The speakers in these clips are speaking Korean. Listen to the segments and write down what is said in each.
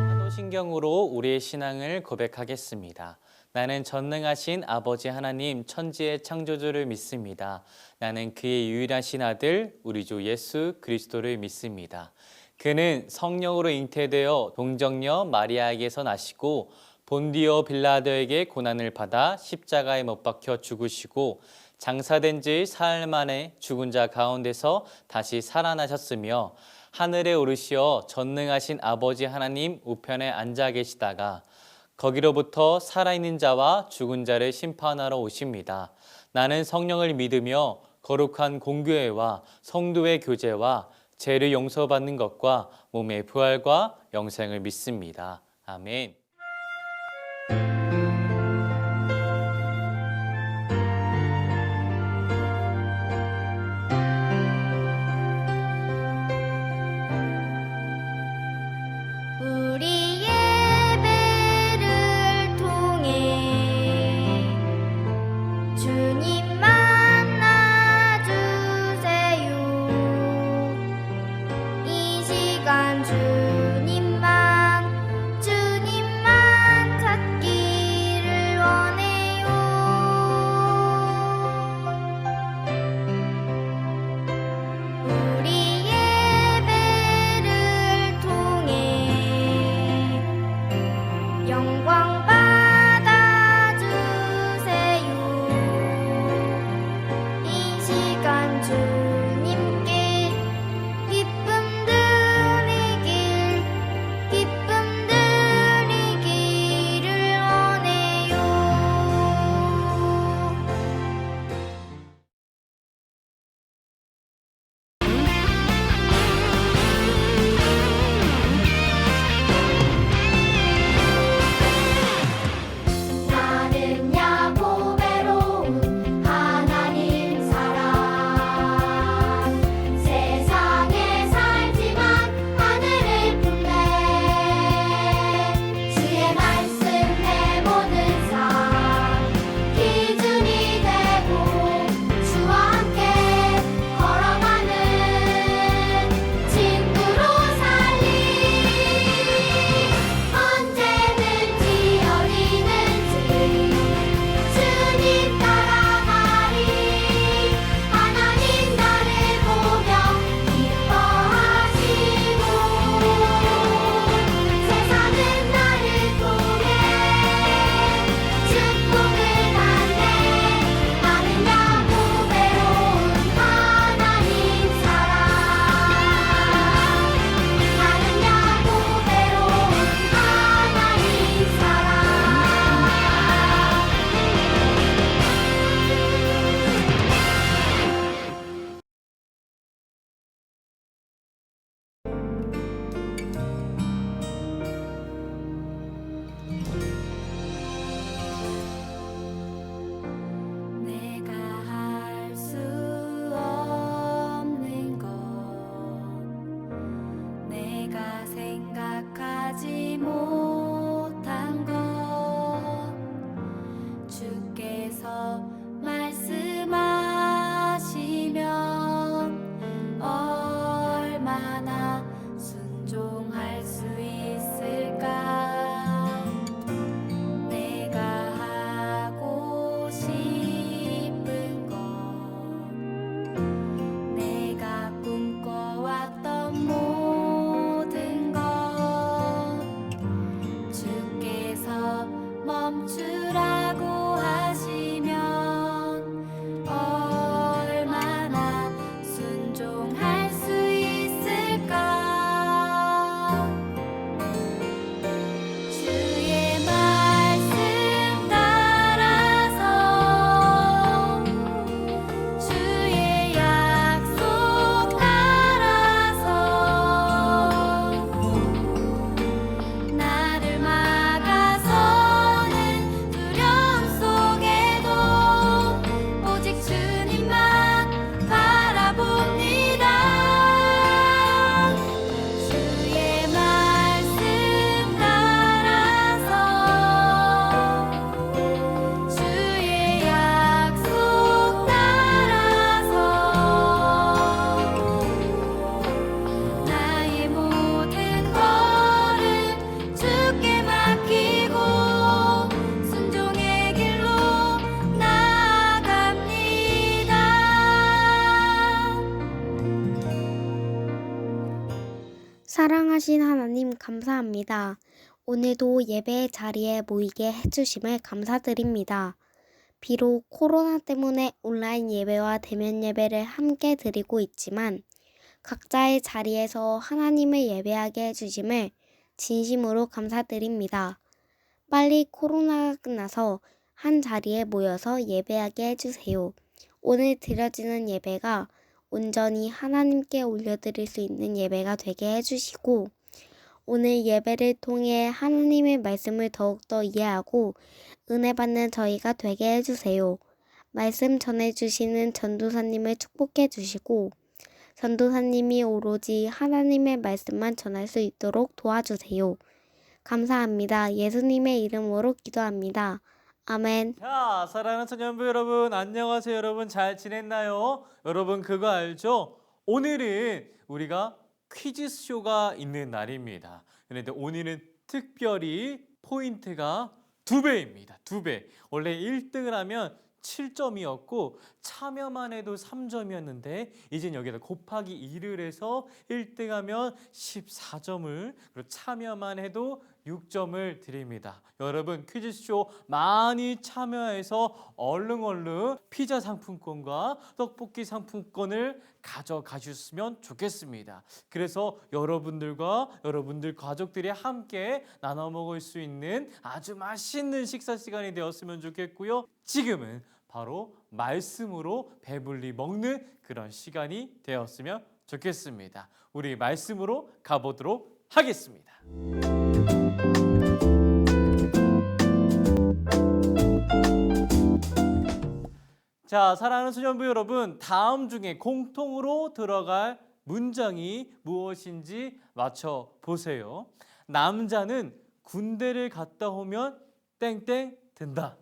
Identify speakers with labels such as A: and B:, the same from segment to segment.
A: 사도신경으로 우리의 신앙을 고백하겠습니다. 나는 전능하신 아버지 하나님 천지의 창조주를 믿습니다. 나는 그의 유일하신 아들 우리 주 예수 그리스도를 믿습니다. 그는 성령으로 잉태되어 동정녀 마리아에게서 나시고 본디오 빌라도에게 고난을 받아 십자가에 못 박혀 죽으시고 장사된 지 사흘 만에 죽은 자 가운데서 다시 살아나셨으며 하늘에 오르시어 전능하신 아버지 하나님 우편에 앉아 계시다가 거기로부터 살아있는 자와 죽은 자를 심판하러 오십니다. 나는 성령을 믿으며 거룩한 공교회와 성도의 교제와 죄를 용서받는 것과 몸의 부활과 영생을 믿습니다. 아멘.
B: 우리 예배를 통해 주님 만나 주세요. 이 시간 주님만
C: 사랑하신 하나님 감사합니다. 오늘도 예배 자리에 모이게 해주심을 감사드립니다. 비록 코로나 때문에 온라인 예배와 대면 예배를 함께 드리고 있지만 각자의 자리에서 하나님을 예배하게 해주심을 진심으로 감사드립니다. 빨리 코로나가 끝나서 한 자리에 모여서 예배하게 해주세요. 오늘 드려지는 예배가 온전히 하나님께 올려드릴 수 있는 예배가 되게 해주시고 오늘 예배를 통해 하나님의 말씀을 더욱더 이해하고 은혜 받는 저희가 되게 해주세요. 말씀 전해주시는 전도사님을 축복해 주시고 전도사님이 오로지 하나님의 말씀만 전할 수 있도록 도와주세요. 감사합니다. 예수님의 이름으로 기도합니다. 아멘.
A: 자, 사랑하는 청년부 여러분, 안녕하세요. 여러분 잘 지냈나요? 여러분 그거 알죠? 오늘은 우리가 퀴즈쇼가 있는 날입니다. 그런데 오늘은 특별히 포인트가 2배입니다. 2배. 원래 1등을 하면 7점이었고 참여만 해도 3점이었는데 이젠 여기다 곱하기 2를 해서 1등하면 14점을 그리고 참여만 해도 6점을 드립니다. 여러분 퀴즈쇼 많이 참여해서 얼른 피자 상품권과 떡볶이 상품권을 가져가셨으면 좋겠습니다. 그래서 여러분들과 여러분들 가족들이 함께 나눠 먹을 수 있는 아주 맛있는 식사 시간이 되었으면 좋겠고요. 지금은 바로 말씀으로 배불리 먹는 그런 시간이 되었으면 좋겠습니다. 우리 말씀으로 가보도록 하겠습니다. 자, 사랑하는 소년부 여러분, 다음 중에 공통으로 들어갈 문장이 무엇인지 맞춰 보세요. 남자는 군대를 갔다 오면 땡땡 든다.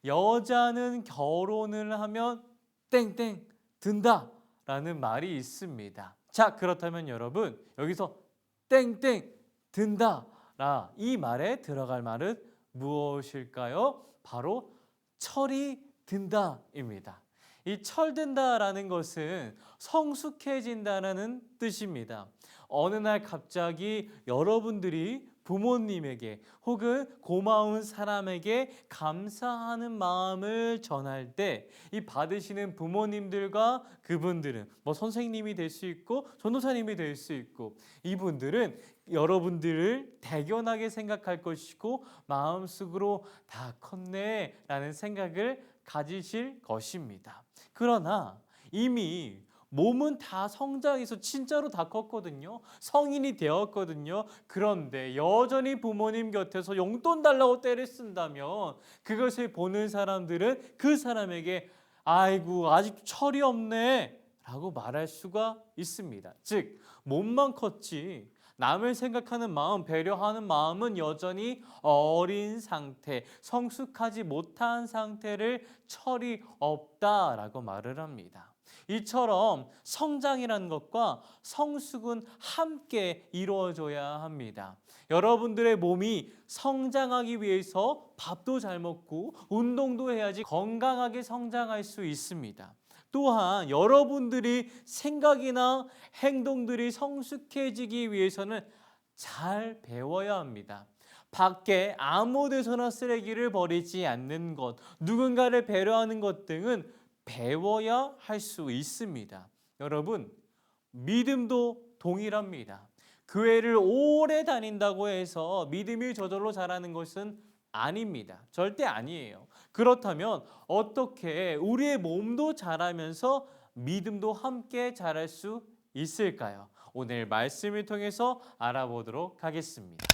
A: 여자는 결혼을 하면 땡땡 든다 라는 말이 있습니다. 자, 그렇다면 여러분 여기서 땡땡 든다 라 이 말에 들어갈 말은 무엇일까요? 바로 철이 든다입니다. 이 철든다라는 것은 성숙해진다라는 뜻입니다. 어느 날 갑자기 여러분들이 부모님에게 혹은 고마운 사람에게 감사하는 마음을 전할 때 이 받으시는 부모님들과 그분들은 뭐 선생님이 될 수 있고 전도사님이 될 수 있고 이분들은 여러분들을 대견하게 생각할 것이고 마음속으로 다 컸네 라는 생각을 가지실 것입니다. 그러나 이미 몸은 다 성장해서 진짜로 다 컸거든요. 성인이 되었거든요. 그런데 여전히 부모님 곁에서 용돈 달라고 떼를 쓴다면 그것을 보는 사람들은 그 사람에게 아이고 아직도 철이 없네 라고 말할 수가 있습니다. 즉 몸만 컸지 남을 생각하는 마음, 배려하는 마음은 여전히 어린 상태, 성숙하지 못한 상태를 철이 없다라고 말을 합니다. 이처럼 성장이라는 것과 성숙은 함께 이루어져야 합니다. 여러분들의 몸이 성장하기 위해서 밥도 잘 먹고 운동도 해야지 건강하게 성장할 수 있습니다. 또한 여러분들이 생각이나 행동들이 성숙해지기 위해서는 잘 배워야 합니다. 밖에 아무 데서나 쓰레기를 버리지 않는 것, 누군가를 배려하는 것 등은 배워야 할 수 있습니다. 여러분, 믿음도 동일합니다. 교회를 오래 다닌다고 해서 믿음이 저절로 자라는 것은 아닙니다. 절대 아니에요. 그렇다면 어떻게 우리의 몸도 자라면서 믿음도 함께 자랄 수 있을까요? 오늘 말씀을 통해서 알아보도록 하겠습니다.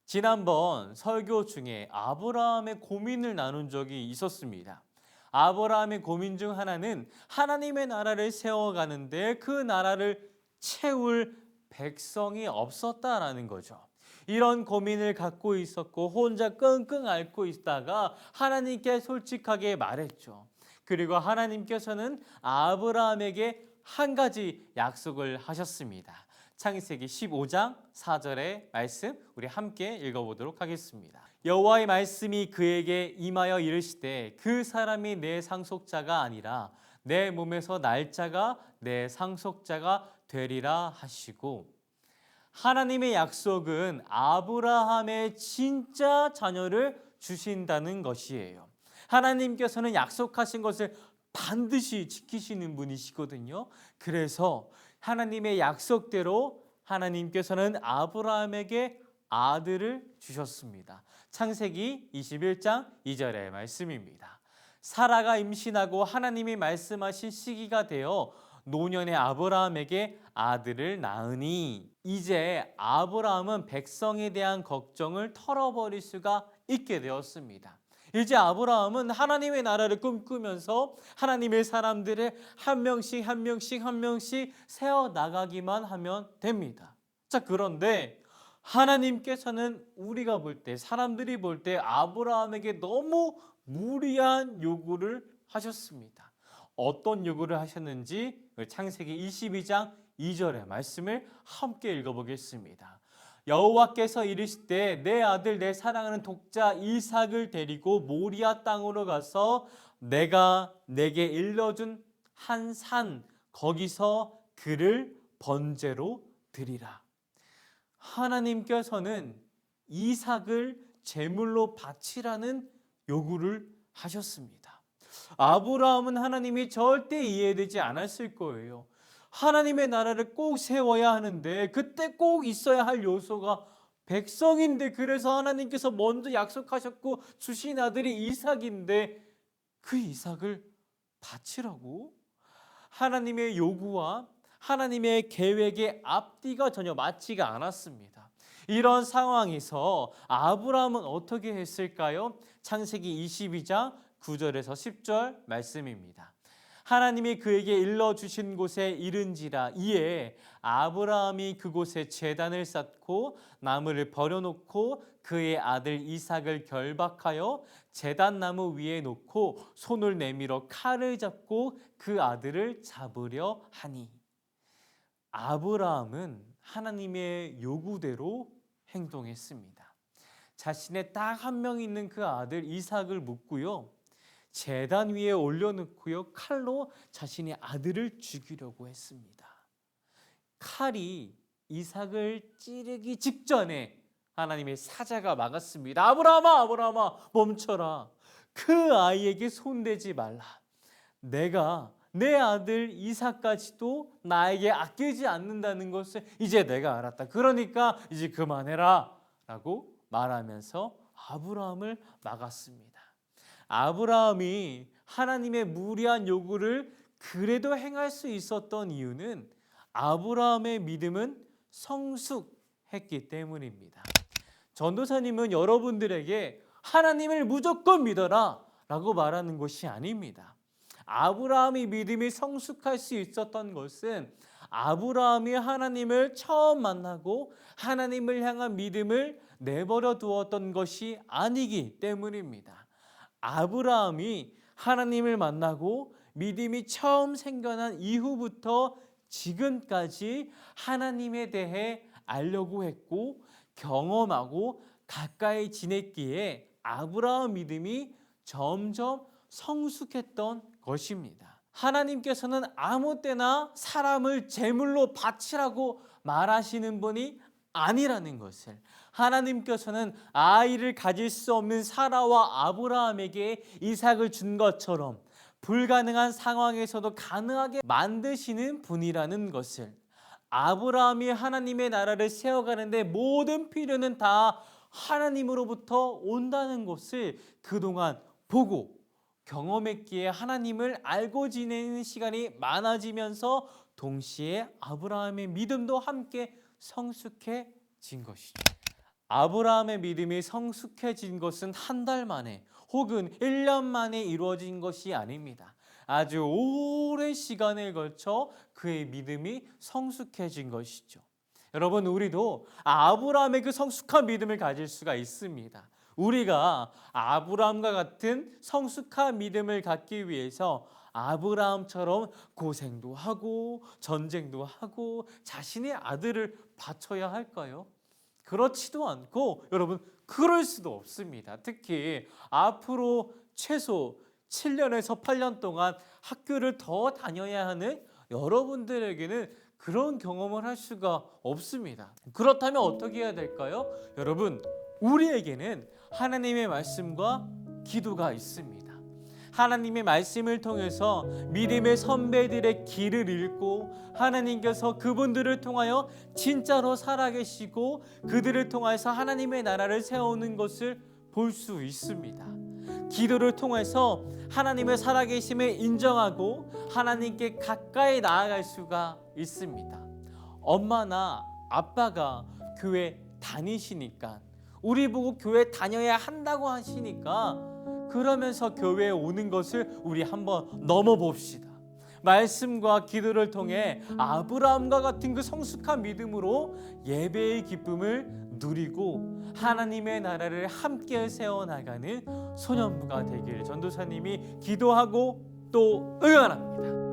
A: 지난번 설교 중에 아브라함의 고민을 나눈 적이 있었습니다. 아브라함의 고민 중 하나는 하나님의 나라를 세워가는데 그 나라를 채울 백성이 없었다라는 거죠. 이런 고민을 갖고 있었고 혼자 끙끙 앓고 있다가 하나님께 솔직하게 말했죠. 그리고 하나님께서는 아브라함에게 한 가지 약속을 하셨습니다. 창세기 15장 4절의 말씀 우리 함께 읽어보도록 하겠습니다. 여호와의 말씀이 그에게 임하여 이르시되 그 사람이 내 상속자가 아니라 내 몸에서 날 자가 내 상속자가 되리라 하시고 하나님의 약속은 아브라함의 진짜 자녀를 주신다는 것이에요. 하나님께서는 약속하신 것을 반드시 지키시는 분이시거든요. 그래서 하나님의 약속대로 하나님께서는 아브라함에게 아들을 주셨습니다. 창세기 21장 2절의 말씀입니다. 사라가 임신하고 하나님이 말씀하신 시기가 되어 노년의 아브라함에게 아들을 낳으니 이제 아브라함은 백성에 대한 걱정을 털어버릴 수가 있게 되었습니다. 이제 아브라함은 하나님의 나라를 꿈꾸면서 하나님의 사람들을 한 명씩 한 명씩 한 명씩 세워나가기만 하면 됩니다. 자, 그런데 하나님께서는 우리가 볼 때, 사람들이 볼 때 아브라함에게 너무 무리한 요구를 하셨습니다. 어떤 요구를 하셨는지 창세기 22장 2절의 말씀을 함께 읽어보겠습니다. 여호와께서 이르시되 내 아들 내 사랑하는 독자 이삭을 데리고 모리아 땅으로 가서 내가 내게 일러준 한 산 거기서 그를 번제로 드리라. 하나님께서는 이삭을 제물로 바치라는 요구를 하셨습니다. 아브라함은 하나님이 절대 이해되지 않았을 거예요. 하나님의 나라를 꼭 세워야 하는데 그때 꼭 있어야 할 요소가 백성인데, 그래서 하나님께서 먼저 약속하셨고 주신 아들이 이삭인데 그 이삭을 바치라고? 하나님의 요구와 하나님의 계획의 앞뒤가 전혀 맞지가 않았습니다. 이런 상황에서 아브라함은 어떻게 했을까요? 창세기 22장 9절에서 10절 말씀입니다. 하나님이 그에게 일러주신 곳에 이른지라 이에 아브라함이 그곳에 제단을 쌓고 나무를 버려놓고 그의 아들 이삭을 결박하여 제단나무 위에 놓고 손을 내밀어 칼을 잡고 그 아들을 잡으려 하니. 아브라함은 하나님의 요구대로 행동했습니다. 자신의 딱 한 명 있는 그 아들 이삭을 묻고요, 제단 위에 올려놓고요, 칼로 자신의 아들을 죽이려고 했습니다. 칼이 이삭을 찌르기 직전에 하나님의 사자가 막았습니다. 아브라함아, 아브라함아, 멈춰라. 그 아이에게 손대지 말라. 내가 내 아들 이삭까지도 나에게 아끼지 않는다는 것을 이제 내가 알았다. 그러니까 이제 그만해라 라고 말하면서 아브라함을 막았습니다. 아브라함이 하나님의 무리한 요구를 그래도 행할 수 있었던 이유는 아브라함의 믿음은 성숙했기 때문입니다. 전도사님은 여러분들에게 하나님을 무조건 믿어라 라고 말하는 것이 아닙니다. 아브라함이 믿음이 성숙할 수 있었던 것은 아브라함이 하나님을 처음 만나고 하나님을 향한 믿음을 내버려 두었던 것이 아니기 때문입니다. 아브라함이 하나님을 만나고 믿음이 처음 생겨난 이후부터 지금까지 하나님에 대해 알려고 했고 경험하고 가까이 지냈기에 아브라함 믿음이 점점 성숙했던 것입니다. 하나님께서는 아무 때나 사람을 제물로 바치라고 말하시는 분이 아니라는 것을, 하나님께서는 아이를 가질 수 없는 사라와 아브라함에게 이삭을 준 것처럼 불가능한 상황에서도 가능하게 만드시는 분이라는 것을, 아브라함이 하나님의 나라를 세워가는데 모든 필요는 다 하나님으로부터 온다는 것을 그동안 보고 경험했기에 하나님을 알고 지내는 시간이 많아지면서 동시에 아브라함의 믿음도 함께 성숙해진 것이죠. 아브라함의 믿음이 성숙해진 것은 한 달 만에 혹은 1년 만에 이루어진 것이 아닙니다. 아주 오랜 시간을 걸쳐 그의 믿음이 성숙해진 것이죠. 여러분, 우리도 아브라함의 그 성숙한 믿음을 가질 수가 있습니다. 우리가 아브라함과 같은 성숙한 믿음을 갖기 위해서 아브라함처럼 고생도 하고 전쟁도 하고 자신의 아들을 바쳐야 할까요? 그렇지도 않고 여러분, 그럴 수도 없습니다. 특히 앞으로 최소 7년에서 8년 동안 학교를 더 다녀야 하는 여러분들에게는 그런 경험을 할 수가 없습니다. 그렇다면 어떻게 해야 될까요? 여러분, 우리에게는 하나님의 말씀과 기도가 있습니다. 하나님의 말씀을 통해서 믿음의 선배들의 길을 읽고 하나님께서 그분들을 통하여 진짜로 살아계시고 그들을 통해서 하나님의 나라를 세우는 것을 볼 수 있습니다. 기도를 통해서 하나님의 살아계심을 인정하고 하나님께 가까이 나아갈 수가 있습니다. 엄마나 아빠가 교회 다니시니까, 우리 보고 교회 다녀야 한다고 하시니까 그러면서 교회에 오는 것을 우리 한번 넘어봅시다. 말씀과 기도를 통해 아브라함과 같은 그 성숙한 믿음으로 예배의 기쁨을 누리고 하나님의 나라를 함께 세워나가는 소년부가 되길 전도사님이 기도하고 또 응원합니다.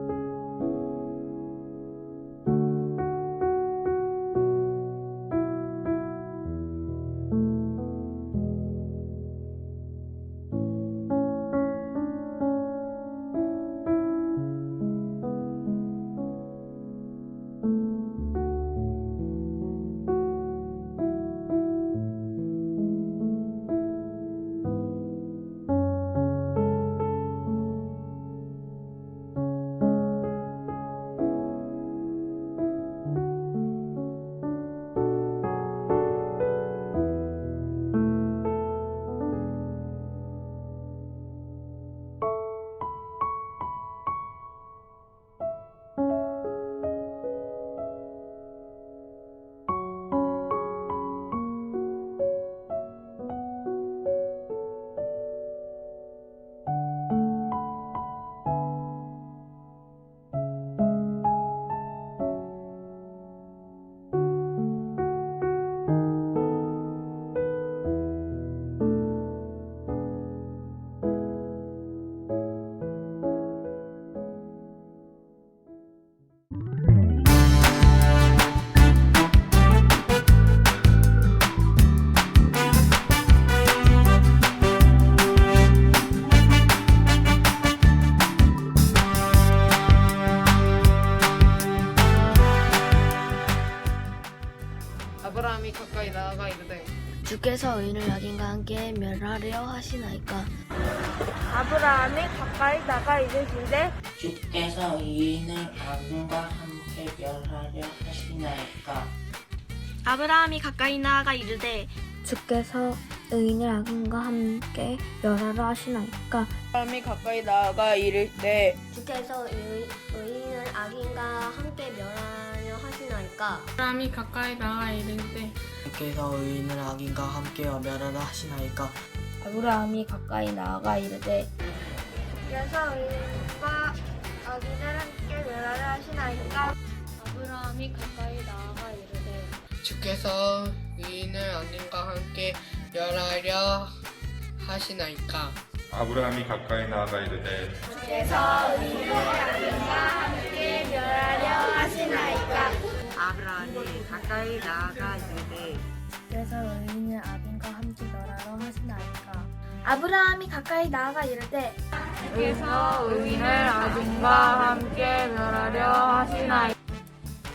D: 아브라함이 가까이 나아가 이르되
C: 주께서 의인을 악인과 함께 멸하려 하시나이까.
B: 아브라함이 가까이 나가 이르시되
E: 주께서 의인을 악인과 함께 멸하려 하시나이까.
C: 아브라함이 가까이 나아가 이르되 주께서 의인을 악인과 함께 멸하려 하시나이까.
D: 아브라함이 가까이 나아가 이르되
C: 주께서 의인을 악인과 함께 멸하려 하시나이까.
D: 아브라함이 가까이 나아가 이르되
E: 주께서 의인을 악인과 함께 멸하려 하시나이까.
C: 아브라함이 가까이 나아가 이르되
B: 주께서 의인과 악인을 함께 멸하려 하시나이까.
C: 아브라함이 가까이 나아가 이르되
D: 주께서 의인을 악인과 함께 멸하려 하시나이까.
F: 아브라함이 가까이 나아가 이르되
B: 주께서 의인을 악인과 함께 멸하려 하시나이까.
D: 아브라함이 가까이 나아가 이르되
C: 주께서 의인을 악인과 함께 멸하려 하시나이까.
B: 아브라함이 가까이 나아가 이르되
D: 주께서 의인을 악인과 함께 멸하려 하시나이까.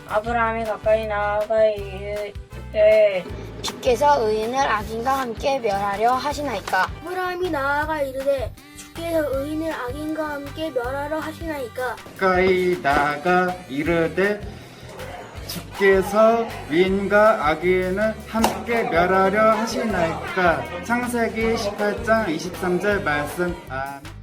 D: 아브라함이 가까이 나아가 이르되
C: 주께서 의인을 악인과 함께 멸하려 하시나이까.
B: 아브라함이 나아가 이르되 주께서 의인을 악인과 함께 멸하려 하시나이까.
G: 가까이 나아가 이르되 주께서 의인과 악인을 함께 멸하려 하시나이까. 창세기 18장 23절 말씀. 아멘.